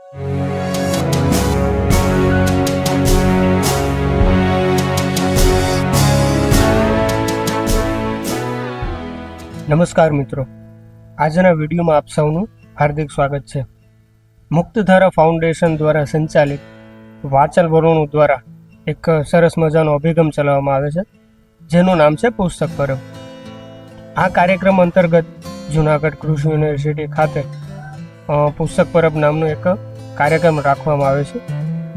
નમસ્કાર મિત્રો, આજના વિડીયોમાં આપ સૌનું હાર્દિક સ્વાગત છે. મુક્તધારા ફાઉન્ડેશન દ્વારા સંચાલિત વાચન વરુણો દ્વારા એક સરસ મજાનો અભિગમ ચલાવવામાં આવે છે, જેનું નામ છે પુસ્તક પરબ. આ કાર્યક્રમ અંતર્ગત જૂનાગઢ કૃષિ યુનિવર્સિટી ખાતે પુસ્તક પરબ નામનો એક કાર્યક્રમ રાખવામાં આવે છે,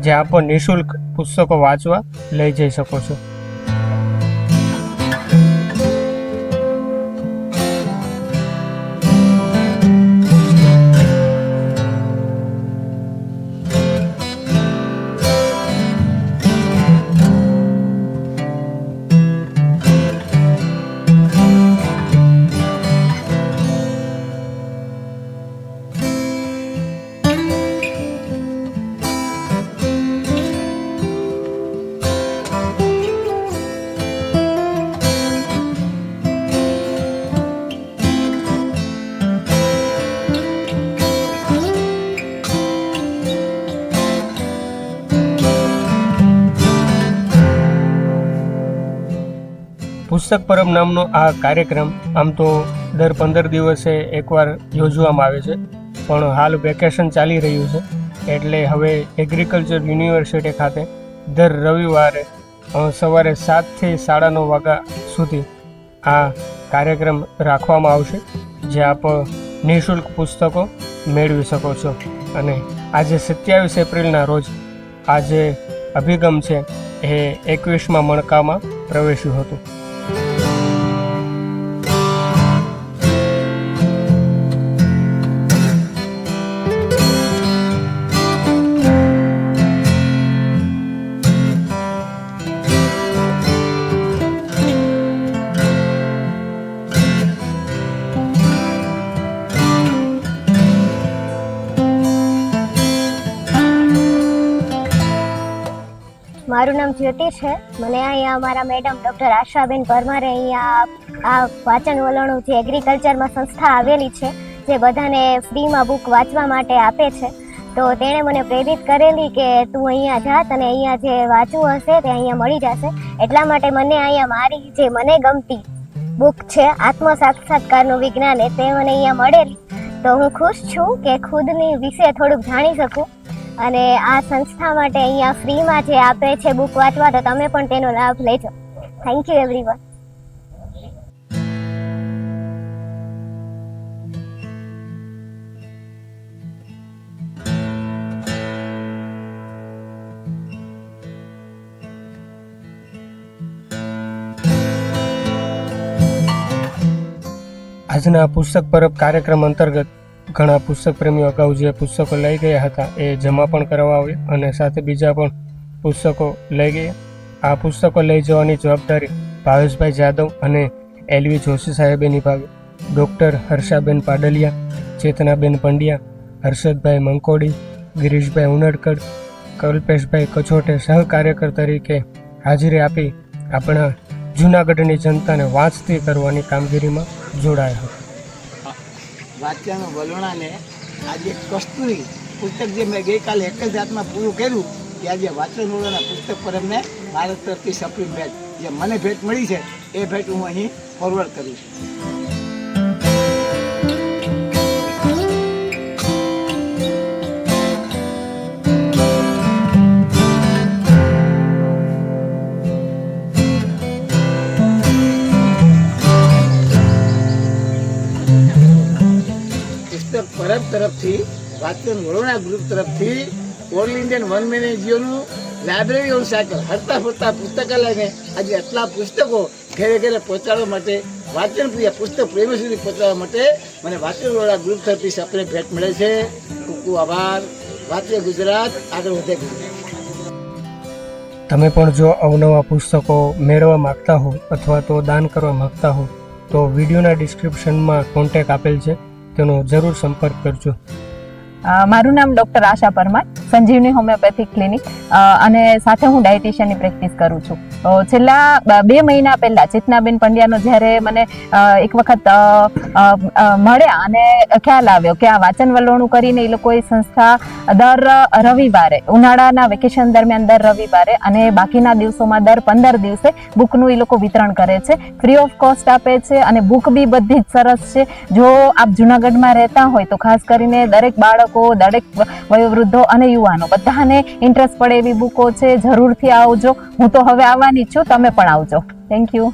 જે આપ નિઃશુલ્ક પુસ્તકો વાંચવા લઈ જઈ શકો છો. પુસ્તક પરબ નામનો આ કાર્યક્રમ આમ તો દર 15 દિવસે એકવાર યોજવામાં આવે છે, પણ હાલ વેકેશન ચાલી રહ્યું છે, એટલે હવે એગ્રીકલ્ચર યુનિવર્સિટી ખાતે દર રવિવારે સવારે 7 થી 9:30 વાગ્યા સુધી આ કાર્યક્રમ રાખવામાં આવશે, જે આપ નિઃશુલ્ક પુસ્તકો મેળવી શકો છો. અને આજે 27 એપ્રિલના રોજ આ જે અભિગમ છે એ 21મા મણકામાં પ્રવેશ્યું હતું. મારું નામ જ્યોતિ છે. મને અહીંયા અમારા મેડમ ડૉક્ટર આશાબેન પરમારે અહીંયા આ વાચન વલણો જે એગ્રીકલ્ચરમાં સંસ્થા આવેલી છે, જે બધાને ફ્રીમાં બુક વાંચવા માટે આપે છે, તો તેણે મને પ્રેરિત કરેલી કે તું અહીંયા જાત અને અહીંયા જે વાંચવું હશે તે અહીંયા મળી જશે. એટલા માટે મને અહીંયા મારી જે મને ગમતી બુક છે આત્મ સાક્ષાત્કારનું વિજ્ઞાન, તે મને અહીંયા મળેલી. તો હું ખુશ છું કે ખુદની વિશે થોડુંક જાણી શકું, અને આ સંસ્થા માટે અહીંયા ફ્રીમાં જે આપે છે બુક વાંચવા, તો તમે પણ તેનો લાભ લેજો. Thank you everyone. આજના પુસ્તક પરબ કાર્યક્રમ અંતર્ગત ઘણા પુસ્તક પ્રેમીઓ અગાઉ જે પુસ્તકો લઈ ગયા હતા એ જમા પણ કરવા આવ્યા, અને સાથે બીજા પણ પુસ્તકો લઈ ગયા. આ પુસ્તકો લઈ જવાની જવાબદારી ભાવેશભાઈ જાદવ અને એલવી જોશી સાહેબે નિભાવી. ડૉક્ટર હર્ષાબેન પાડલિયા, ચેતનાબેન પંડ્યા, હર્ષદભાઈ મંકોડી, ગિરીશભાઈ ઉનડકડ, કલ્પેશભાઈ કછોટે સહકાર્યકર તરીકે હાજરી આપી આપણા જૂનાગઢની જનતાને વાંચતી કરવાની કામગીરીમાં જોડાયા હતા. વાંચન વલણાને આજે કસ્તુરી પુસ્તક જે મેં ગઈકાલે એક જ રાતમાં પૂરું કર્યું, કે આજે વાંચન વલણના પુસ્તક પર એમને મારા તરફથી સપ્રીમ ભેટ જે મને ભેટ મળી છે એ ભેટ હું અહીં ફોરવર્ડ કરીશ. પરબ તરફથી વાચન વડોદરા ગ્રુપ તરફથી ઓલ ઇન્ડિયન વન મેન એનજીઓનું લાઇબ્રેરી ઓન સાયકલ હરતા ફરતા પુસ્તકાલયને આજે આટલા પુસ્તકો ઘરે ઘરે પહોંચાડવા માટે, વાચન પ્રિય પુસ્તક પ્રેમી સુધી પહોંચાડવા માટે મને વાચન વડોદરા ગ્રુપ તરફથી સપ્રે ભેટ મળે છે. ખૂબ ખૂબ આભાર. વાંચે ગુજરાત, આગળ વધે ગુજરાત. તમે પણ જો અવનવા પુસ્તકો મેળવવા માગતા હો અથવા તો દાન કરવા માગતા હો તો વિડીયોના ડિસ્ક્રિપ્શનમાં કોન્ટેક્ટ આપેલ છે, તેનો જરૂર સંપર્ક કરજો. મારું નામ ડૉક્ટર આશા પરમાર. સંજીવની હોમિયોપેથિક ક્લિનિક, અને સાથે હું ડાયટિશિયનની પ્રેક્ટિસ કરું છું. છેલ્લા 2 મહિના પહેલા ચેતનાબેન પંડ્યાનો જ્યારે મને એક વખત મળ્યા અને ખ્યાલ આવ્યો કે આ વાંચન વલોણું કરીને એ લોકોએ સંસ્થા દર રવિવારે, ઉનાળાના વેકેશન દરમિયાન દર રવિવારે અને બાકીના દિવસોમાં દર 15 દિવસે બુકનું એ લોકો વિતરણ કરે છે, ફ્રી ઓફ કોસ્ટ આપે છે અને બુક બી બધી જ સરસ છે. જો આપ જુનાગઢમાં રહેતા હોય તો ખાસ કરીને દરેક બાળકો, દરેક વયોવૃદ્ધો અને યુવાનો બધાને ઇન્ટરેસ્ટ પડે એવી બુકો છે. જરૂરથી આવજો. હું તો હવે આવવાની જ છું, તમે પણ આવજો. Thank you.